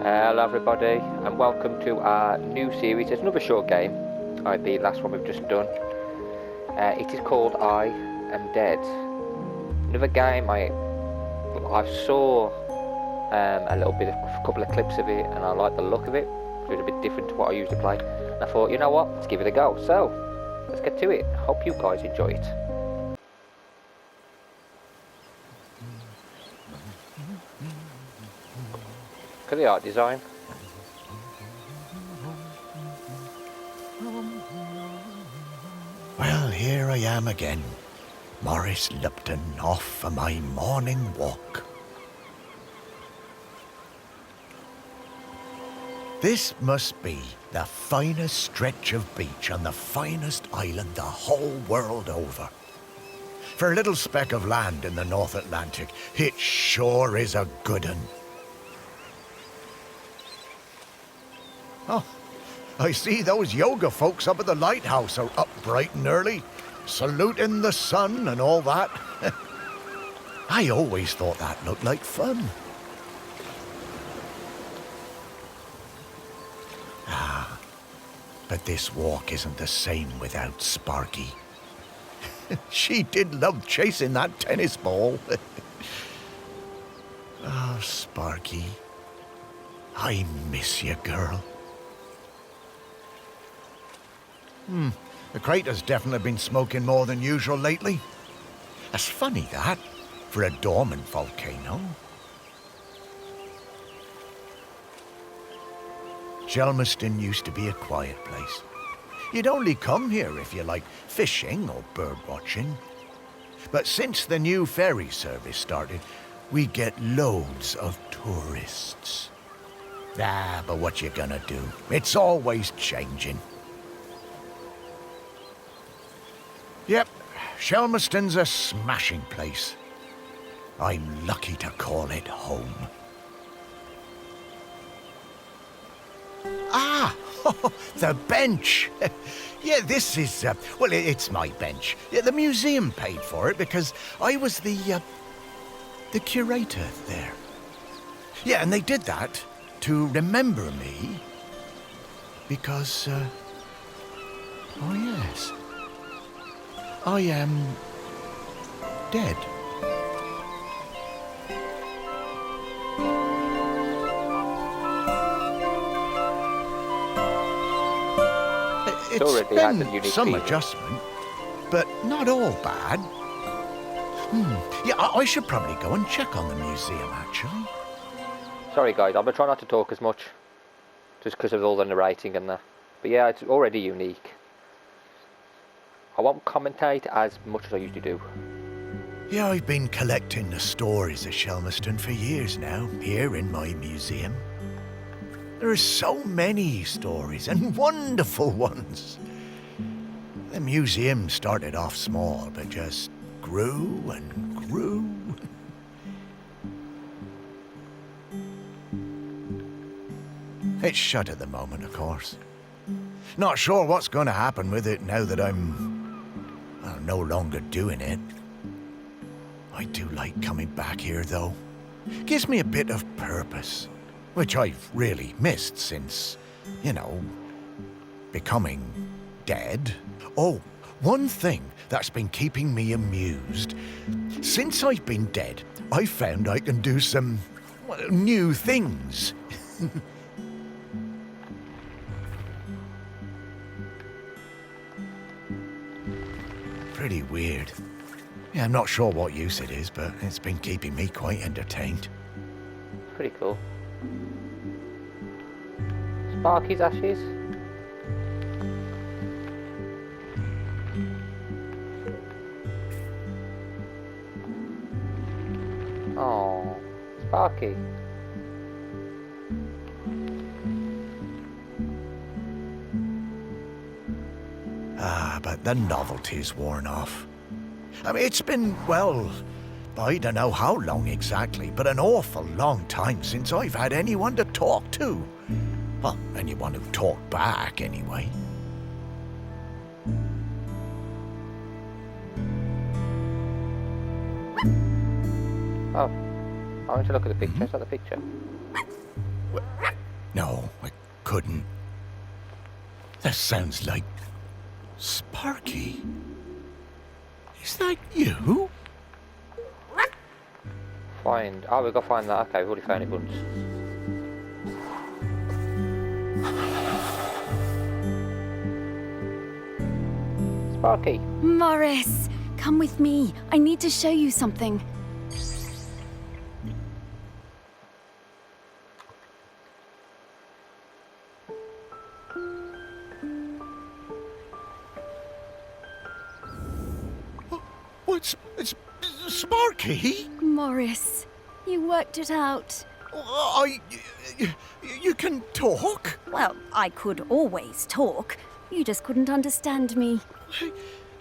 Hello everybody and welcome to our new series. It's another short game like the last one we've just done. It is called I Am Dead. Another game I saw a couple of clips of it and I like the look of it. It's a bit different to what I usually play. And I thought, you know what, let's give it a go. So, let's get to it. Hope you guys enjoy it. Look at the art design. Well, here I am again, Maurice Lupton, off for my morning walk. This must be the finest stretch of beach on the finest island the whole world over. For a little speck of land in the North Atlantic, it sure is a good un. Oh, I see those yoga folks up at the lighthouse are up bright and early, saluting the sun and all that. I always thought that looked like fun. But this walk isn't the same without Sparky. She did love chasing that tennis ball. Oh, Sparky, I miss you, girl. The crater's definitely been smoking more than usual lately. That's funny, that, for a dormant volcano. Shelmerston used to be a quiet place. You'd only come here if you like fishing or bird watching. But since the new ferry service started, we get loads of tourists. But what you gonna do? It's always changing. Yep, Shelmerston's a smashing place. I'm lucky to call it home. The bench. Yeah, this is, it's my bench. Yeah, the museum paid for it because I was the curator there. Yeah, and they did that to remember me because, oh yes, I am dead. It's been some adjustment, but not all bad. Yeah, I should probably go and check on the museum, actually. Sorry guys, I'm going to try not to talk as much, just because of all the narrating and that. But yeah, it's already unique. I won't commentate as much as I usually do. Yeah, I've been collecting the stories of Shelmerston for years now, here in my museum. There are so many stories, and wonderful ones. The museum started off small, but just grew and grew. It's shut at the moment, of course. Not sure what's going to happen with it now that I'm no longer doing it. I do like coming back here, though. Gives me a bit of purpose, which I've really missed since, becoming dead. Oh, one thing that's been keeping me amused. Since I've been dead, I've found I can do some new things. Pretty weird. Yeah, I'm not sure what use it is, but it's been keeping me quite entertained. Pretty cool. Sparky's ashes. Oh, Sparky. But the novelty's worn off. I mean, it's been, well, I don't know how long exactly, but an awful long time since I've had anyone to talk to. Well, anyone who talked back, anyway. Oh, I want to look at the picture. Is that the picture? No, I couldn't. That sounds like Sparky. Is that you? Find. Oh, we've got to find that. Okay, we've already found it once. Sparky. Morris, come with me. I need to show you something. It's Sparky? Morris, you worked it out. You can talk? Well, I could always talk. You just couldn't understand me.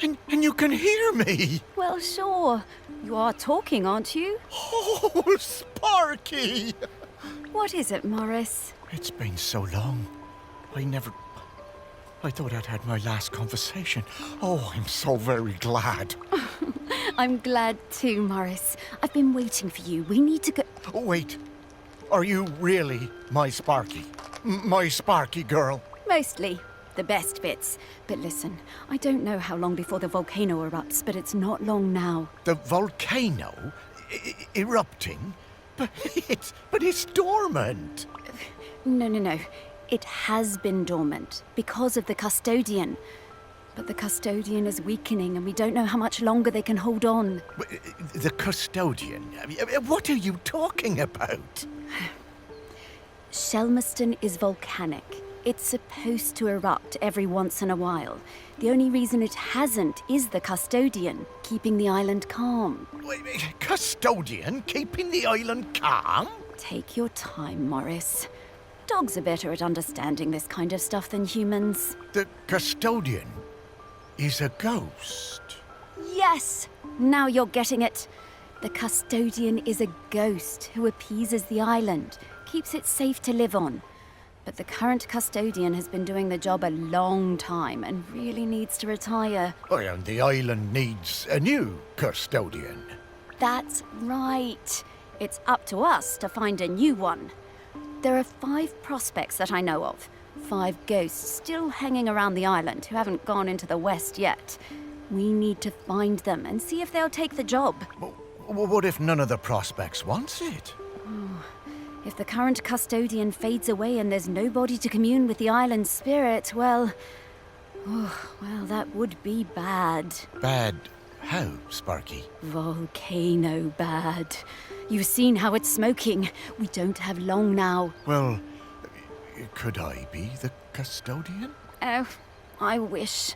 And you can hear me? Well, sure. You are talking, aren't you? Oh, Sparky! What is it, Morris? It's been so long. I thought I'd had my last conversation. Oh, I'm so very glad. I'm glad too, Morris. I've been waiting for you. We need to go... Oh, wait. Are you really my Sparky? My Sparky girl? Mostly. The best bits. But listen, I don't know how long before the volcano erupts, but it's not long now. The volcano erupting? But it's dormant. No. It has been dormant because of the custodian. But the custodian is weakening and we don't know how much longer they can hold on. The custodian? What are you talking about? Shelmerston is volcanic. It's supposed to erupt every once in a while. The only reason it hasn't is the custodian, keeping the island calm. Custodian keeping the island calm? Take your time, Morris. Dogs are better at understanding this kind of stuff than humans. The custodian is a ghost. Yes! Now you're getting it. The custodian is a ghost who appeases the island, keeps it safe to live on. But the current custodian has been doing the job a long time and really needs to retire. Oh, and the island needs a new custodian. That's right. It's up to us to find a new one. There are 5 prospects that I know of. 5 ghosts still hanging around the island who haven't gone into the west yet. We need to find them and see if they'll take the job. What if none of the prospects wants it? If the current custodian fades away and there's nobody to commune with the island's spirit, well, that would be bad. Bad how, Sparky? Volcano bad. You've seen how it's smoking. We don't have long now. Well, could I be the custodian? Oh, I wish.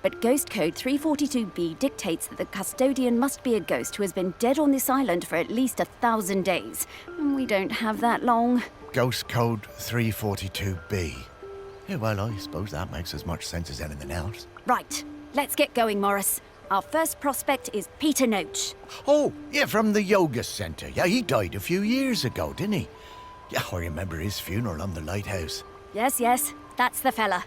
But Ghost Code 342B dictates that the custodian must be a ghost who has been dead on this island for at least 1,000 days. And we don't have that long. Ghost Code 342B. Yeah, well, I suppose that makes as much sense as anything else. Right, let's get going, Morris. Our first prospect is Peter Noach. Oh, yeah, from the yoga centre. Yeah, he died a few years ago, didn't he? Yeah, I remember his funeral on the lighthouse. Yes, that's the fella.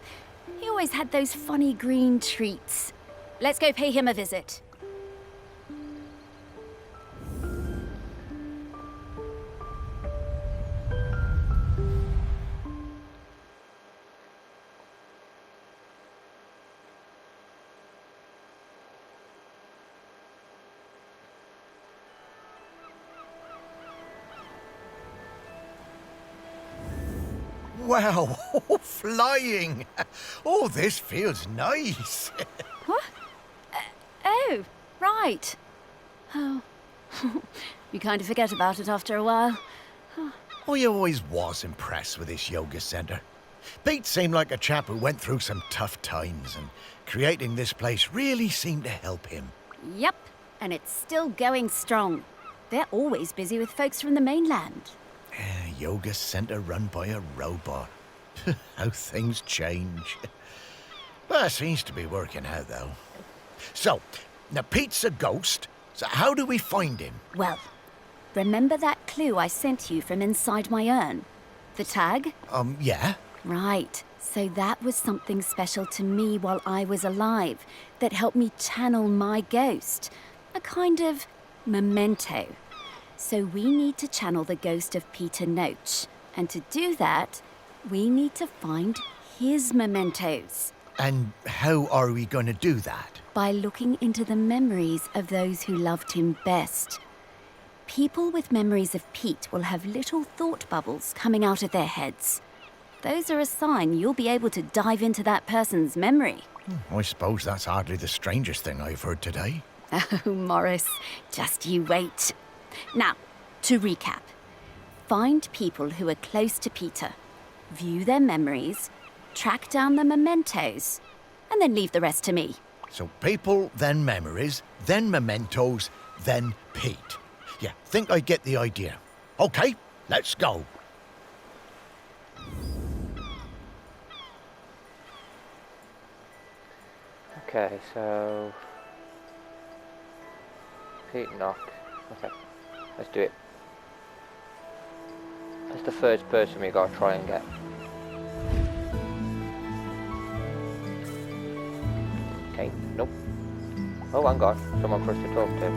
He always had those funny green treats. Let's go pay him a visit. Wow, flying! Oh, this feels nice. What? Oh, right. Oh, you kind of forget about it after a while. I always was impressed with this yoga centre. Pete seemed like a chap who went through some tough times, and creating this place really seemed to help him. Yep, and it's still going strong. They're always busy with folks from the mainland. Yoga centre run by a robot. How things change. Well, it seems to be working out, though. So, now Pete's a ghost, so how do we find him? Well, remember that clue I sent you from inside my urn? The tag? Yeah. Right. So that was something special to me while I was alive that helped me channel my ghost. A kind of memento. So we need to channel the ghost of Peter Noach. And to do that, we need to find his mementos. And how are we going to do that? By looking into the memories of those who loved him best. People with memories of Pete will have little thought bubbles coming out of their heads. Those are a sign you'll be able to dive into that person's memory. I suppose that's hardly the strangest thing I've heard today. Oh, Morris, just you wait. Now, to recap. Find people who are close to Peter, view their memories, track down the mementos, and then leave the rest to me. So people, then memories, then mementos, then Pete. Yeah, think I get the idea. Okay, let's go. Okay, so Pete knock. Okay, let's do it. That's the first person we gotta try and get. Okay, nope. Oh, hang on, someone for us to talk to.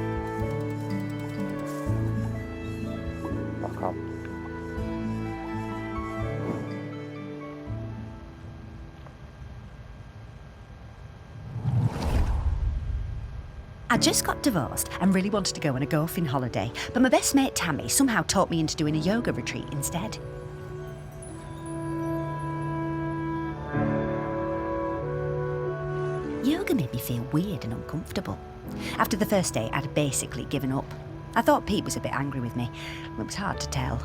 Fuck off. I just got divorced and really wanted to go on a golfing holiday, but my best mate Tammy somehow talked me into doing a yoga retreat instead. Yoga made me feel weird and uncomfortable. After the first day, I'd basically given up. I thought Pete was a bit angry with me. It was hard to tell.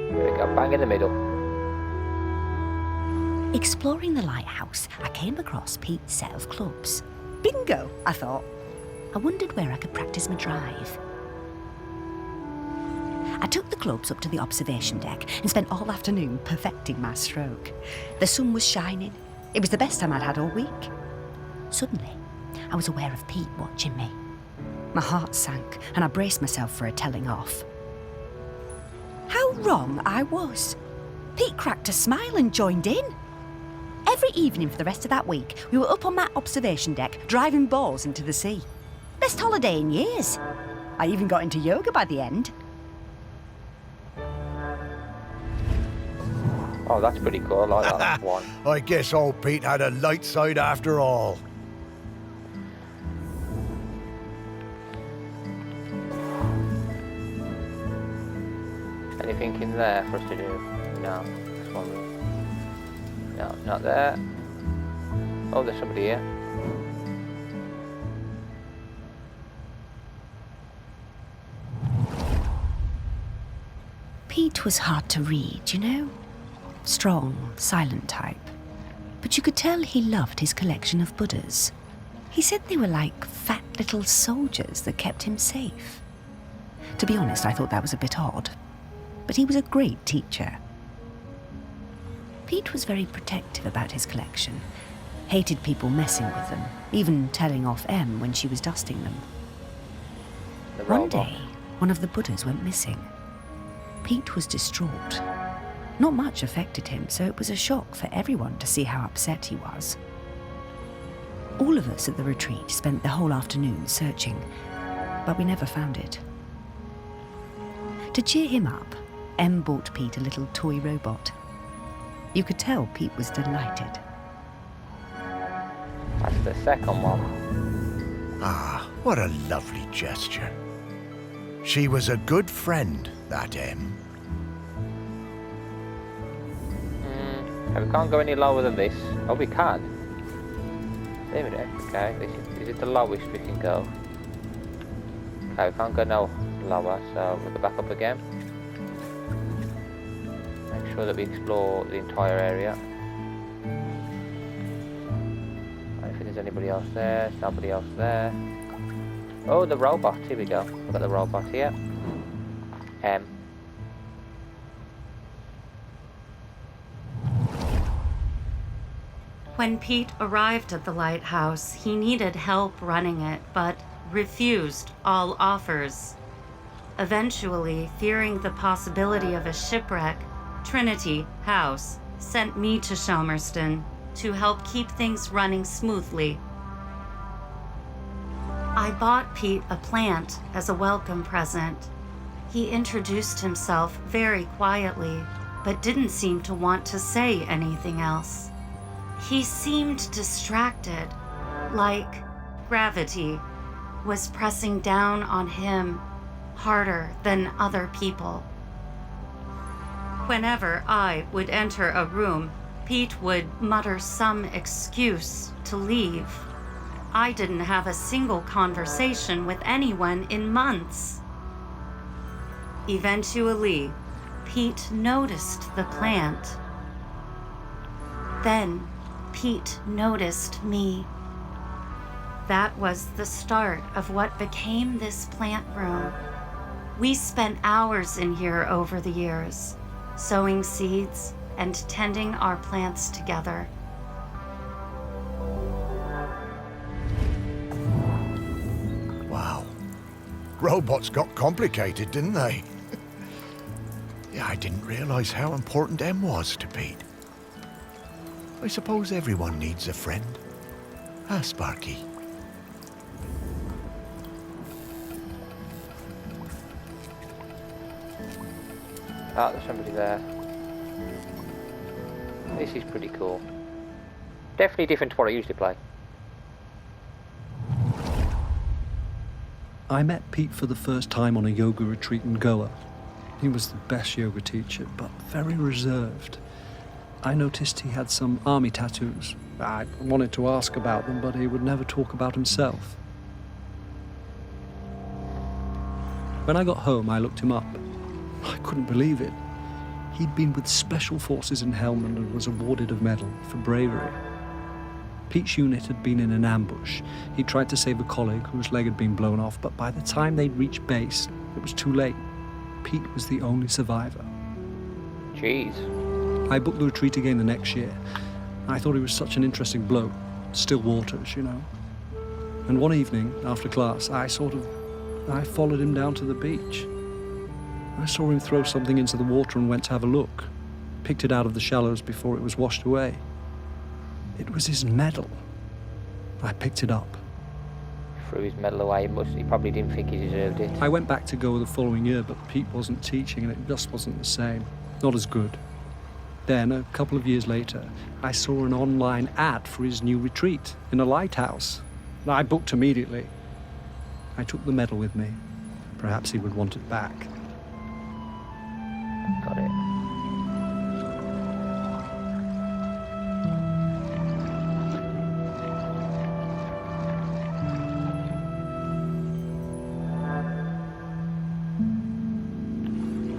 Here we go, bang in the middle. Exploring the lighthouse, I came across Pete's set of clubs. Bingo, I thought. I wondered where I could practice my drive. I took the clubs up to the observation deck and spent all afternoon perfecting my stroke. The sun was shining. It was the best time I'd had all week. Suddenly, I was aware of Pete watching me. My heart sank and I braced myself for a telling off. How wrong I was. Pete cracked a smile and joined in. Every evening for the rest of that week, we were up on that observation deck, driving balls into the sea. Best holiday in years. I even got into yoga by the end. Oh, that's pretty cool. I like that one. I guess old Pete had a light side after all. Anything in there for us to do? No. This one. No, not there. Oh, there's somebody here. Pete was hard to read, you know? Strong, silent type. But you could tell he loved his collection of Buddhas. He said they were like fat little soldiers that kept him safe. To be honest, I thought that was a bit odd. But he was a great teacher. Pete was very protective about his collection. Hated people messing with them, even telling off Em when she was dusting them. One day, one of the Buddhas went missing. Pete was distraught. Not much affected him, so it was a shock for everyone to see how upset he was. All of us at the retreat spent the whole afternoon searching, but we never found it. To cheer him up, Em bought Pete a little toy robot. You could tell Pete was delighted. That's the second one. Ah, what a lovely gesture. She was a good friend, that Em. Okay, we can't go any lower than this. Oh, we can. Wait a minute. Okay, is it the lowest we can go? Okay, we can't go no lower, so we'll go back up again. Make sure that we explore the entire area. I don't think there's anybody else there. There's nobody else there. Oh, the robot. Here we go. We've got the robot here. When Pete arrived at the lighthouse, he needed help running it, but refused all offers. Eventually, fearing the possibility of a shipwreck, Trinity House sent me to Shelmerston to help keep things running smoothly. I bought Pete a plant as a welcome present. He introduced himself very quietly, but didn't seem to want to say anything else. He seemed distracted, like gravity was pressing down on him harder than other people. Whenever I would enter a room, Pete would mutter some excuse to leave. I didn't have a single conversation with anyone in months. Eventually, Pete noticed the plant. Then, Pete noticed me. That was the start of what became this plant room. We spent hours in here over the years, sowing seeds and tending our plants together. Wow. Robots got complicated, didn't they? Yeah, I didn't realize how important Em was to Pete. I suppose everyone needs a friend. Ah, Sparky. Ah, there's somebody there. This is pretty cool. Definitely different to what I usually play. I met Pete for the first time on a yoga retreat in Goa. He was the best yoga teacher, but very reserved. I noticed he had some army tattoos. I wanted to ask about them, but he would never talk about himself. When I got home, I looked him up. I couldn't believe it. He'd been with Special Forces in Helmand and was awarded a medal for bravery. Pete's unit had been in an ambush. He tried to save a colleague whose leg had been blown off, but by the time they'd reached base, it was too late. Pete was the only survivor. Jeez. I booked the retreat again the next year. I thought he was such an interesting bloke. Still waters, you know. And one evening, after class, I followed him down to the beach. I saw him throw something into the water and went to have a look. Picked it out of the shallows before it was washed away. It was his medal. I picked it up. Threw his medal away. He probably didn't think he deserved it. I went back to Goa the following year, but Pete wasn't teaching and it just wasn't the same. Not as good. Then, a couple of years later, I saw an online ad for his new retreat in a lighthouse. I booked immediately. I took the medal with me. Perhaps he would want it back. Got it.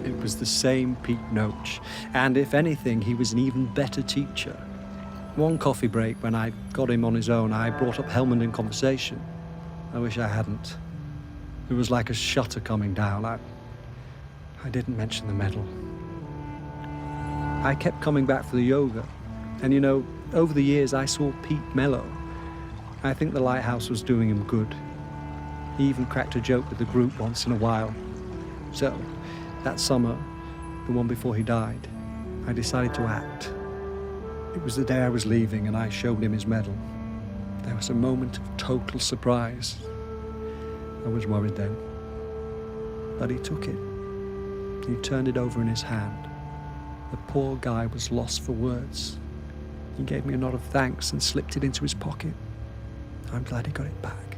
It was the same Pete Noach, and if anything, he was an even better teacher. One coffee break, when I got him on his own, I brought up Helmand in conversation. I wish I hadn't. It was like a shutter coming down. I didn't mention the medal. I kept coming back for the yoga, and you know, over the years I saw Pete mellow. I think the lighthouse was doing him good. He even cracked a joke with the group once in a while. So, that summer, the one before he died, I decided to act. It was the day I was leaving and I showed him his medal. There was a moment of total surprise. I was worried then. But he took it. He turned it over in his hand. The poor guy was lost for words. He gave me a nod of thanks and slipped it into his pocket. I'm glad he got it back.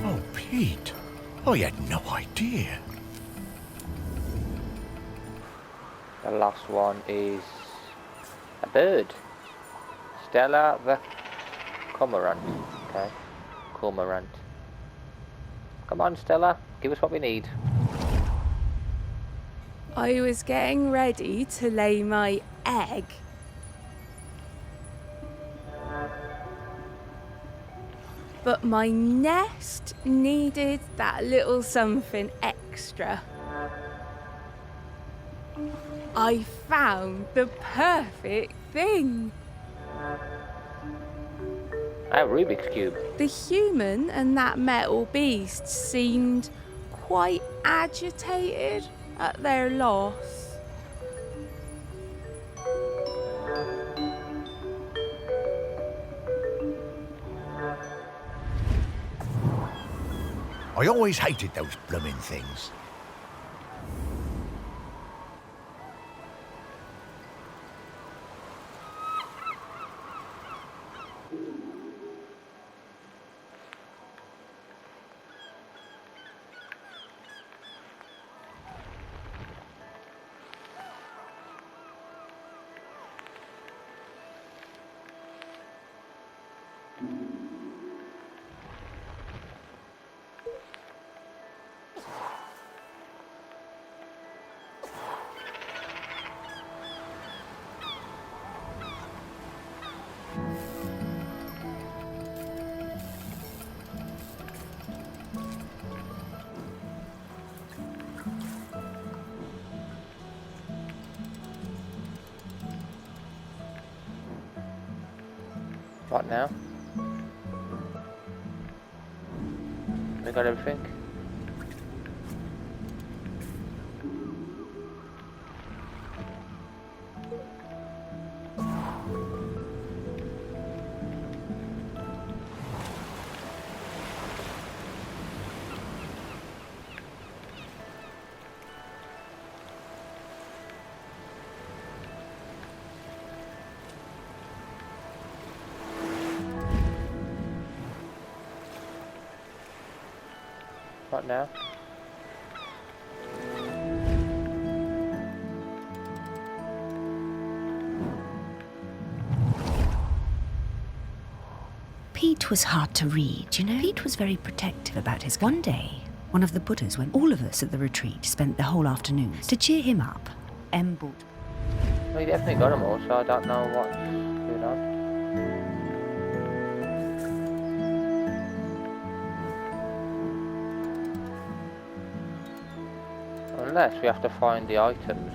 Oh, Pete. I had no idea. The last one is a bird. Stella the cormorant. Okay. Cormorant. Come on, Stella. Give us what we need. I was getting ready to lay my egg. But my nest needed that little something extra. I found the perfect thing. A Rubik's Cube. The human and that metal beast seemed quite agitated at their loss. I always hated those blooming things. What now? We got everything? What now? Pete was hard to read, you know. Pete was very protective about his... One day, one of the Buddhas, when all of us at the retreat spent the whole afternoon, to cheer him up, Em bought... Well, you definitely got them all, so I don't know what's going on. Unless we have to find the items.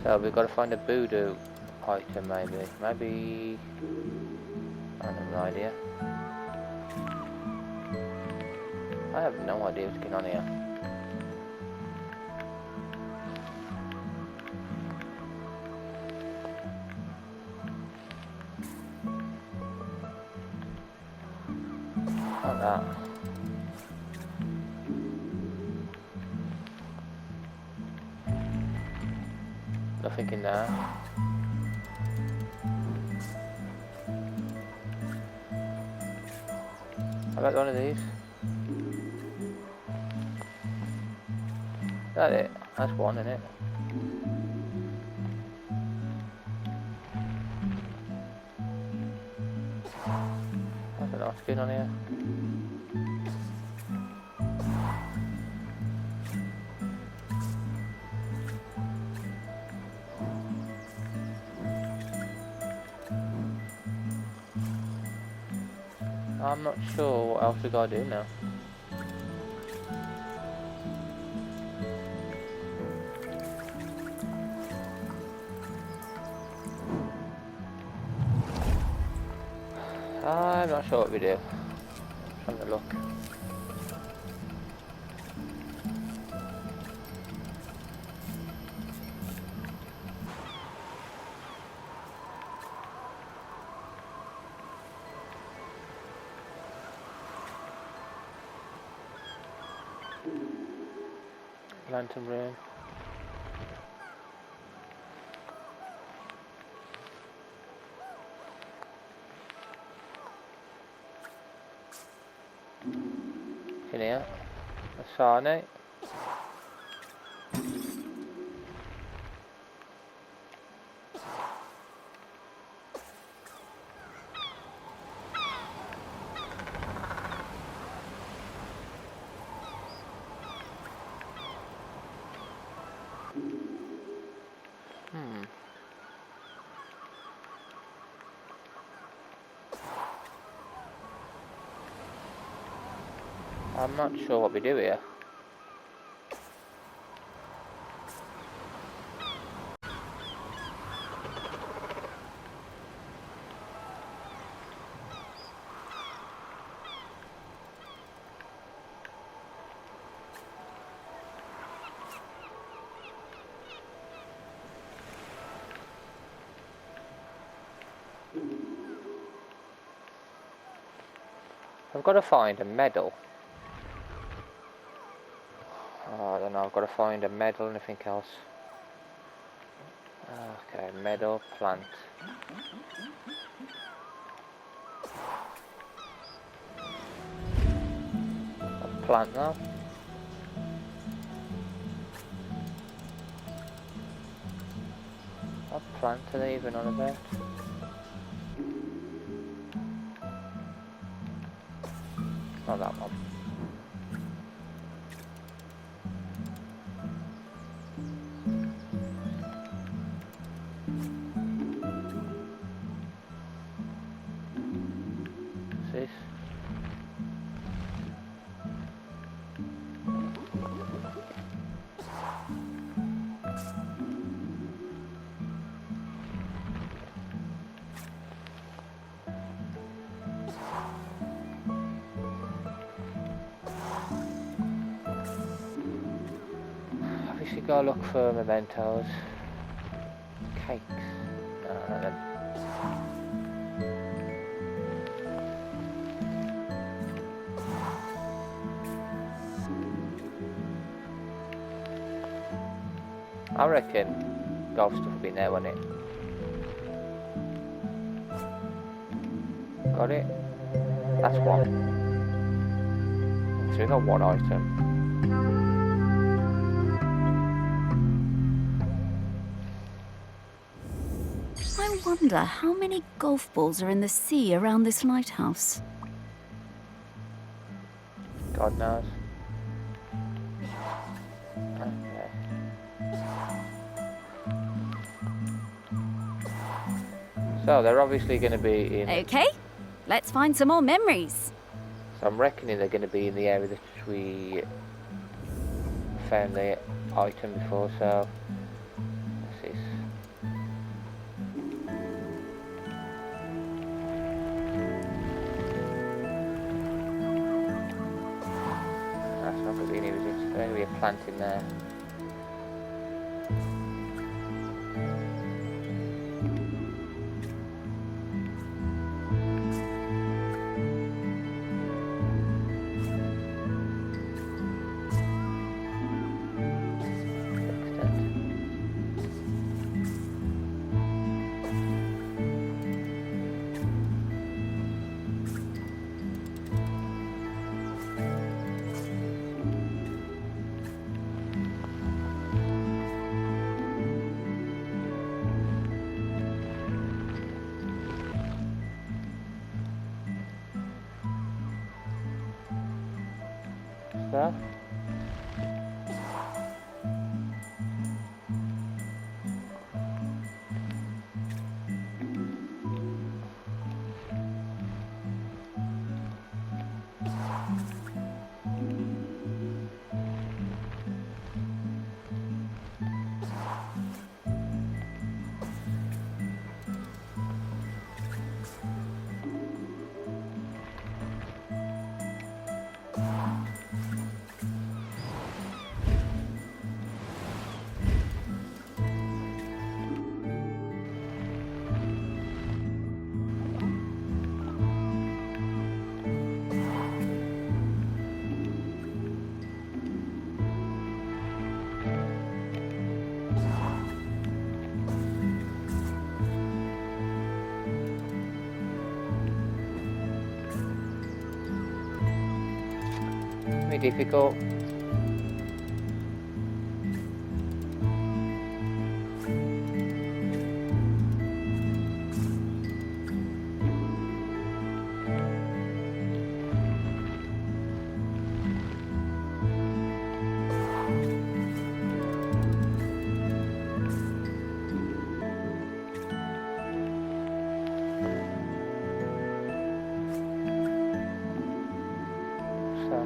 So we've got to find a voodoo item maybe. Maybe... I have no idea. I have no idea what's going on here. Like that. Nothing in there. How about one of these? Is that it? That's one, isn't it? That's a nice skin on here. I'm not sure what else we gotta do now. I'm not sure what we do. I'm trying to look. Lantern room. In here. A sarnie. I'm not sure what we do here. I've got to find a medal. Oh, I don't know, I've got to find a medal, anything else. Okay, medal, plant. A plant now. What plant are they even on about? Not that one. What's this? Obviously gotta look for mementos. Cakes. No, no. I reckon golf stuff will be in there, won't it? Got it? That's one. So we got one item. I wonder how many golf balls are in the sea around this lighthouse. God knows. Okay. So they're obviously going to be in. Okay, let's find some more memories. So I'm reckoning they're going to be in the area that we found the item before. So what's this? That's not going to be any resistance. There's going to be a plant in there. Stuff. Be difficult. So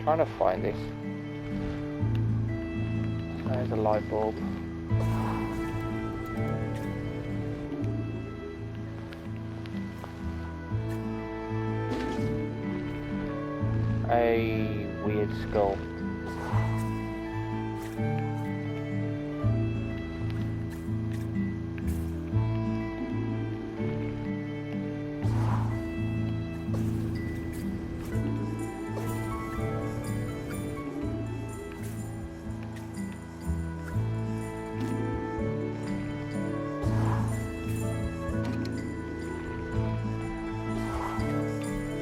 trying to find this. There's a light bulb. A weird skull.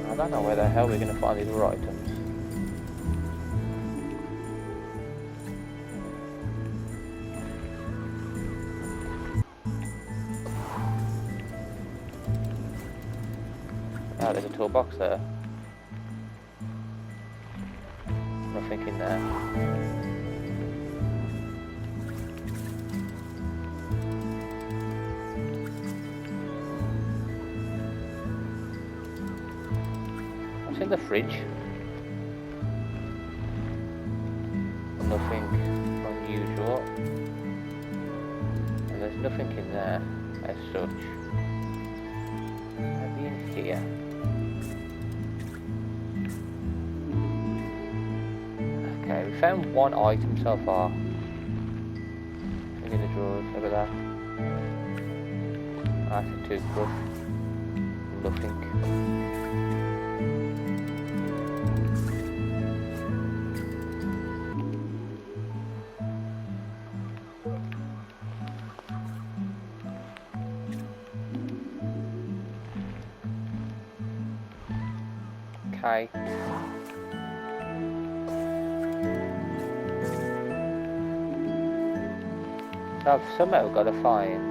I don't know where the hell we're going to find these other items. Oh, there's a toolbox there. Nothing in there. What's in the fridge? Nothing unusual. And there's nothing in there as such. Maybe in here. Okay, we found one item so far. Look in the drawers, look at that. That's a toothbrush. Nothing. Okay. So I've somehow got to find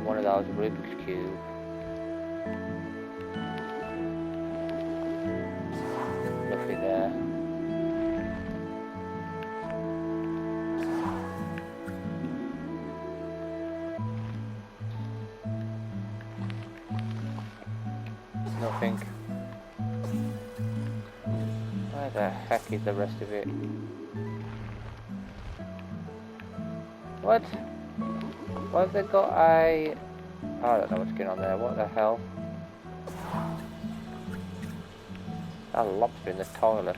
one of those Rubik's Cube. Nothing there. Nothing. Where the heck is the rest of it? What? Why have they got a... Oh, I don't know what's going on there. What the hell? A lobster in the toilet.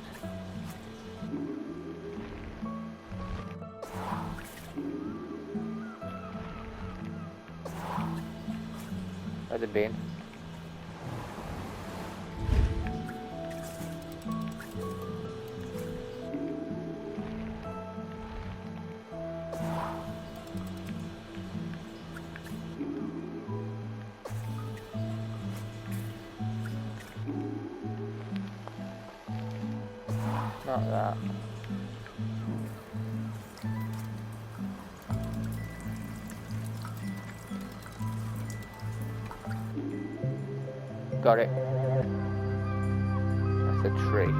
Where's it been? Not that. Got it. That's a tree.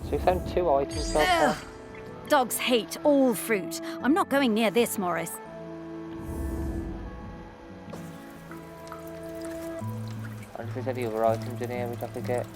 So we found 2 items so far. Ugh. Dogs hate all fruit. I'm not going near this, Morris. I wonder if there's any other items in here which I could get.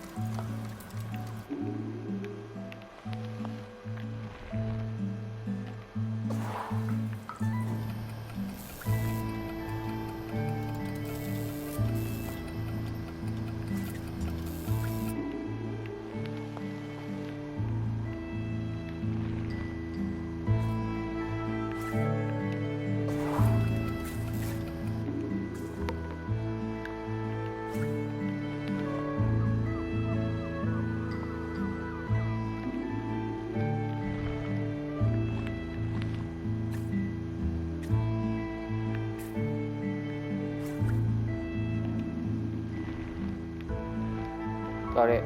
Got it.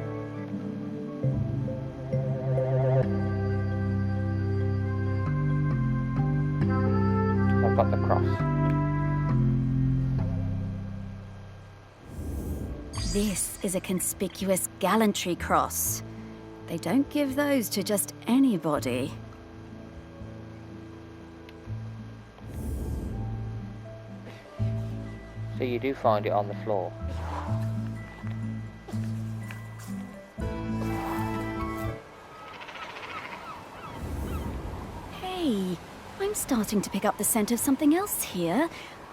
I've got the cross. This is a conspicuous gallantry cross. They don't give those to just anybody. So you do find it on the floor. Hey, I'm starting to pick up the scent of something else here.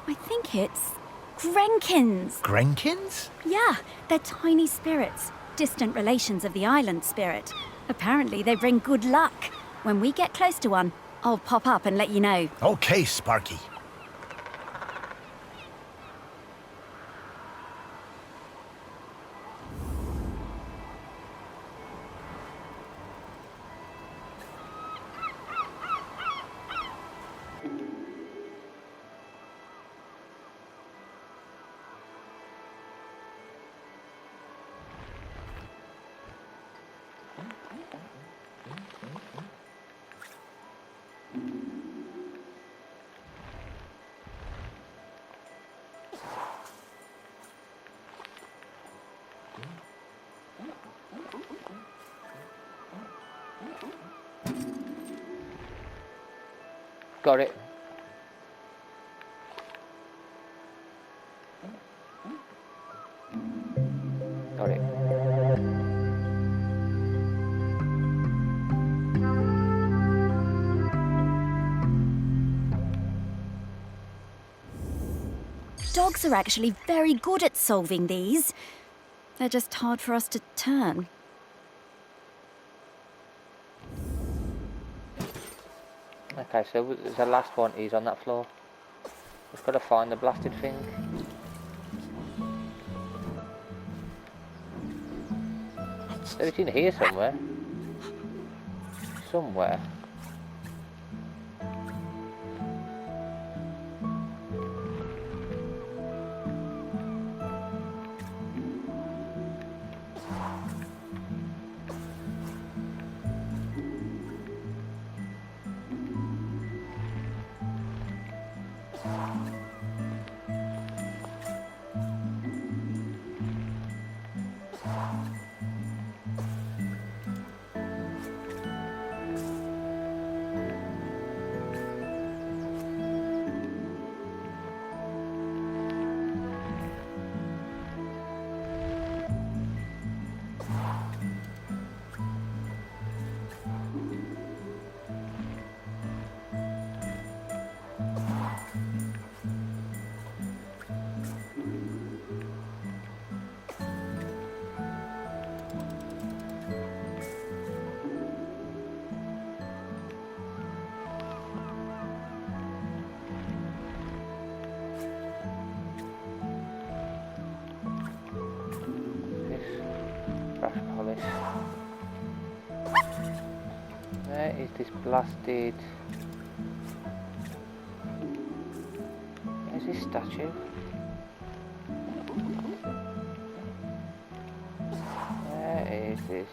I think it's Grenkins. Grenkins? Yeah, they're tiny spirits, distant relations of the island spirit. Apparently they bring good luck. When we get close to one, I'll pop up and let you know. Okay, Sparky. Got it. Got it. Dogs are actually very good at solving these. They're just hard for us to turn. Okay, so the last one is on that floor. We've got to find the blasted thing. So it's in here somewhere. Somewhere. Brush polish. Where is this blasted? Where's this statue? Where is this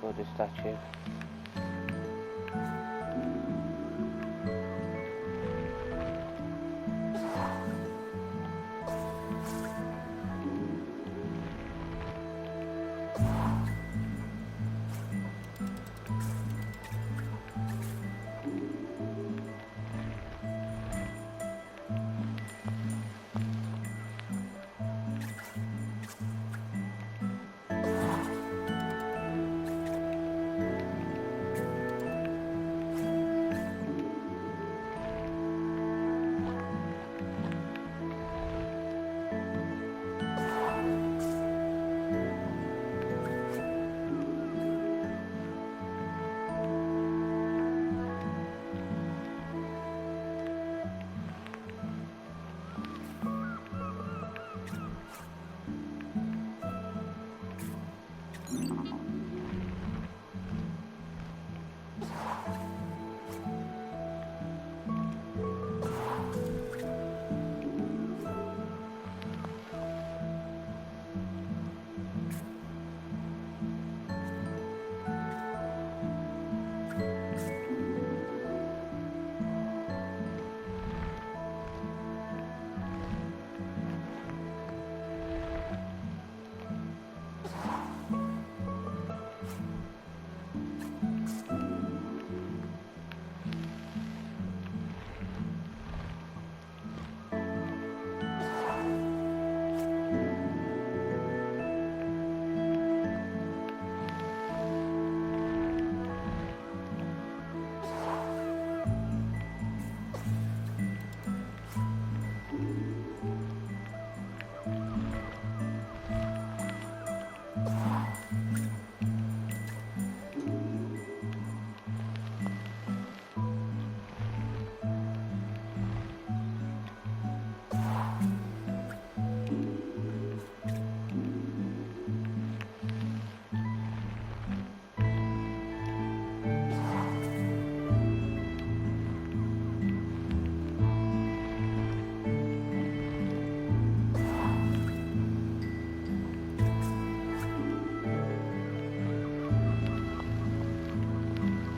Buddha statue?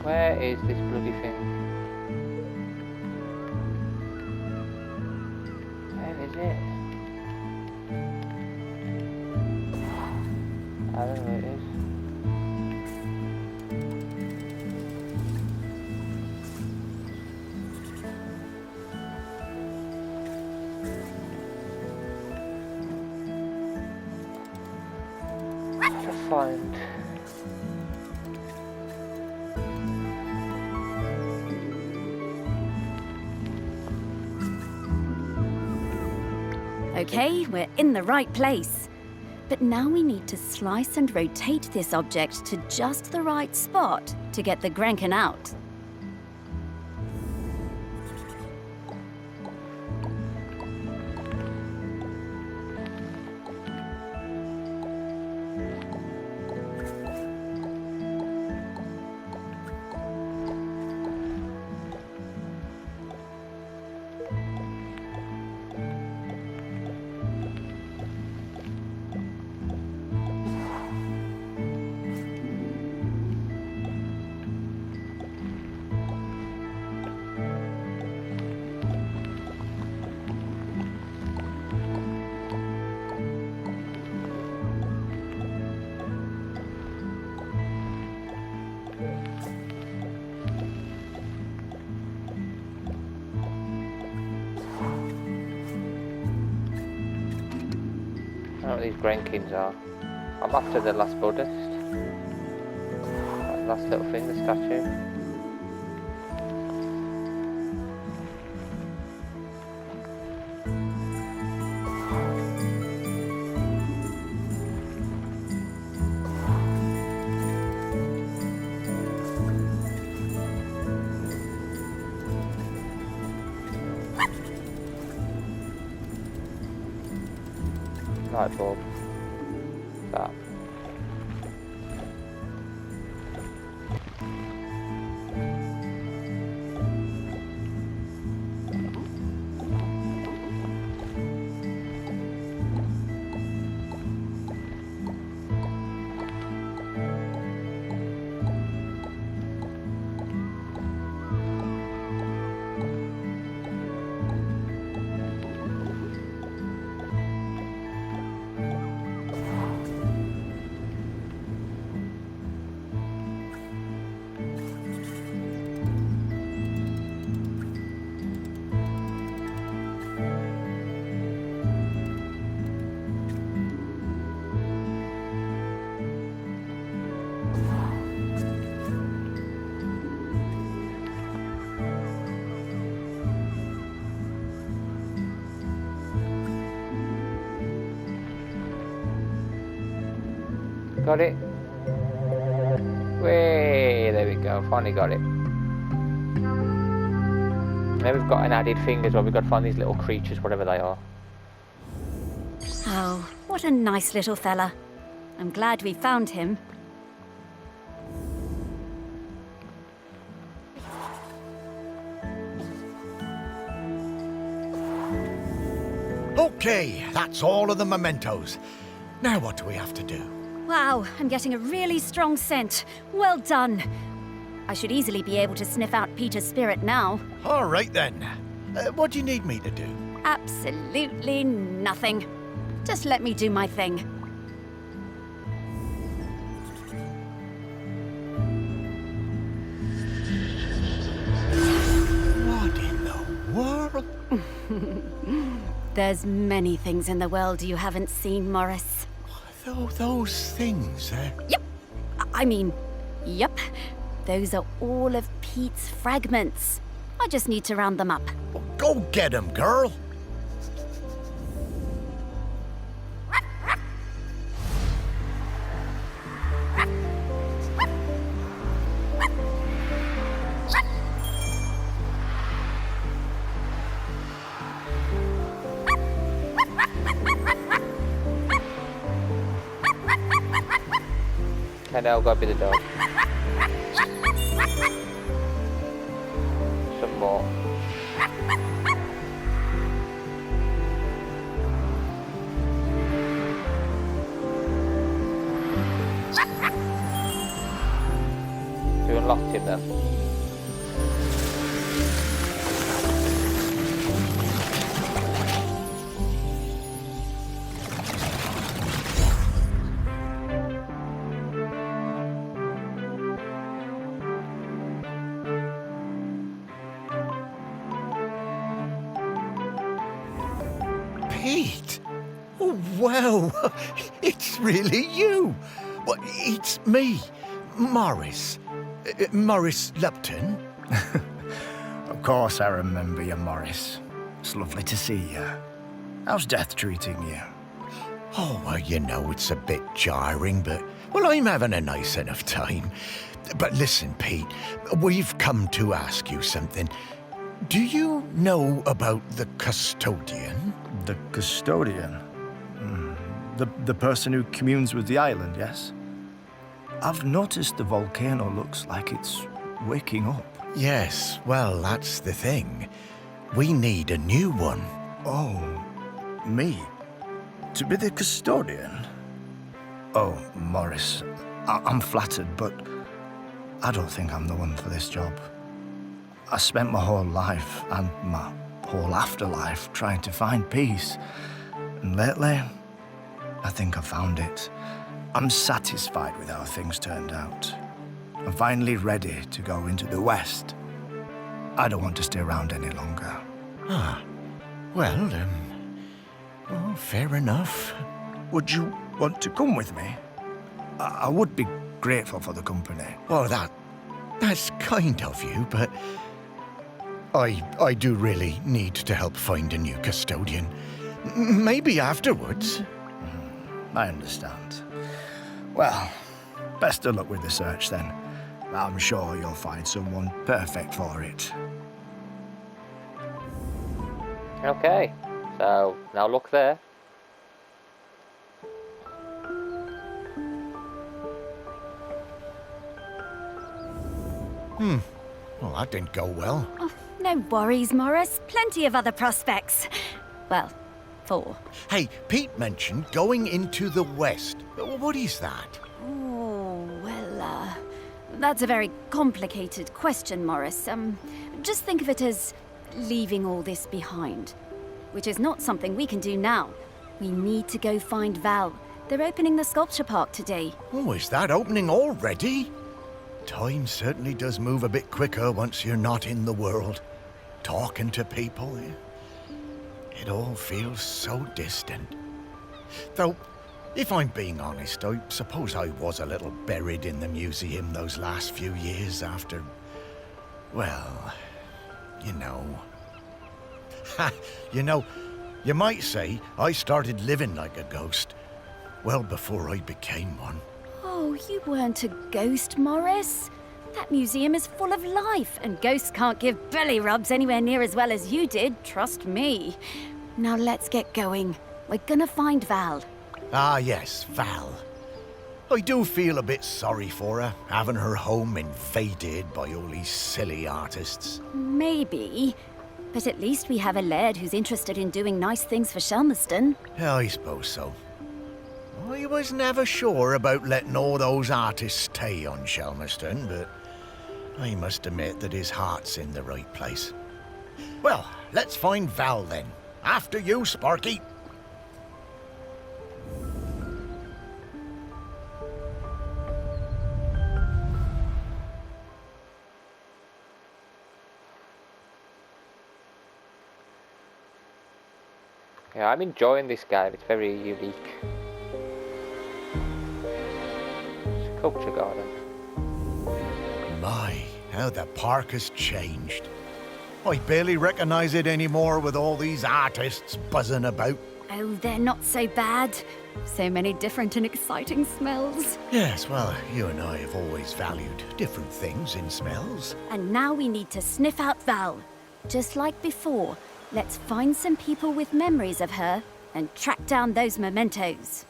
Where is this bloody thing? Where is it? I don't know where it is. To find. Okay, we're in the right place. But now we need to slice and rotate this object to just the right spot to get the Grenkin out. I don't know what these Grenkins are. I'm after the last Buddhist. That last little thing, the statue. Light bulb. That. Got it? Way, there we go, finally got it. Now we've got an added thing as well, we've got to find these little creatures, whatever they are. Oh, what a nice little fella. I'm glad we found him. Okay, that's all of the mementos. Now what do we have to do? Wow, I'm getting a really strong scent. Well done. I should easily be able to sniff out Peter's spirit now. All right then. What do you need me to do? Absolutely nothing. Just let me do my thing. What in the world? There's many things in the world you haven't seen, Morris. Those things, Yep. I mean, yep. Those are all of Pete's fragments. I just need to round them up. Go get 'em, girl. And now gotta be the dog. Some more. Do you unlocked him though. Pete! Oh, wow! It's really you! Well, it's me, Morris. Morris Lupton. Of course I remember you, Morris. It's lovely to see you. How's death treating you? Oh, well, you know, it's a bit jarring, but, well, I'm having a nice enough time. But listen, Pete, we've come to ask you something. Do you know about the custodian? The custodian? The person who communes with the island, yes? I've noticed the volcano looks like it's waking up. Yes, well, that's the thing. We need a new one. Oh, me? To be the custodian? Oh, Morris, I'm flattered, but I don't think I'm the one for this job. I spent my whole life and my whole afterlife trying to find peace. And lately, I think I found it. I'm satisfied with how things turned out. I'm finally ready to go into the West. I don't want to stay around any longer. Ah, well, oh, fair enough. Would you want to come with me? I would be grateful for the company. Well, that's kind of you, but I do really need to help find a new custodian. Maybe afterwards. I understand. Well, best of luck with the search then. I'm sure you'll find someone perfect for it. Okay, so now look there. Well, that didn't go well. Oh, no worries, Morris. Plenty of other prospects. Well, 4. Hey, Pete mentioned going into the West. What is that? Oh, well, that's a very complicated question, Morris. Just think of it as leaving all this behind, which is not something we can do now. We need to go find Val. They're opening the sculpture park today. Oh, is that opening already? Time certainly does move a bit quicker once you're not in the world. Talking to people, it all feels so distant. Though, if I'm being honest, I suppose I was a little buried in the museum those last few years after, well, you know. You might say I started living like a ghost well before I became one. Oh, you weren't a ghost, Morris. That museum is full of life, and ghosts can't give belly rubs anywhere near as well as you did, trust me. Now let's get going. We're gonna find Val. Ah, yes, Val. I do feel a bit sorry for her, having her home invaded by all these silly artists. Maybe. But at least we have a laird who's interested in doing nice things for Shelmerston. Yeah, I suppose so. I was never sure about letting all those artists stay on Shelmerston, but I must admit that his heart's in the right place. Well, let's find Val then. After you, Sparky. Yeah, I'm enjoying this game. It's very unique. Sculpture garden. My, how the park has changed. I barely recognize it anymore with all these artists buzzing about. Oh, they're not so bad. So many different and exciting smells. Yes, well, you and I have always valued different things in smells. And now we need to sniff out Val. Just like before, let's find some people with memories of her and track down those mementos.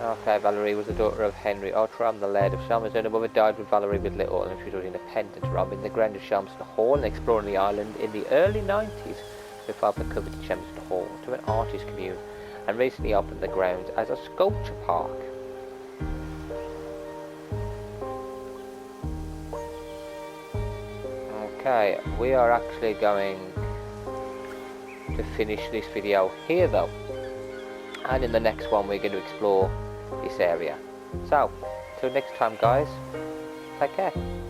Okay, Valerie was the daughter of Henry Outram, the Laird of Shelmerston. Her mother died when Valerie was little, and she was independent, robbing the ground of Shelmerston Hall and exploring the island in the early 90s. Her father covered Shelmerston Hall to an artist commune, and recently opened the grounds as a sculpture park. Okay, we are actually going to finish this video here though, and in the next one we're going to explore this area. So, till next time guys, take care.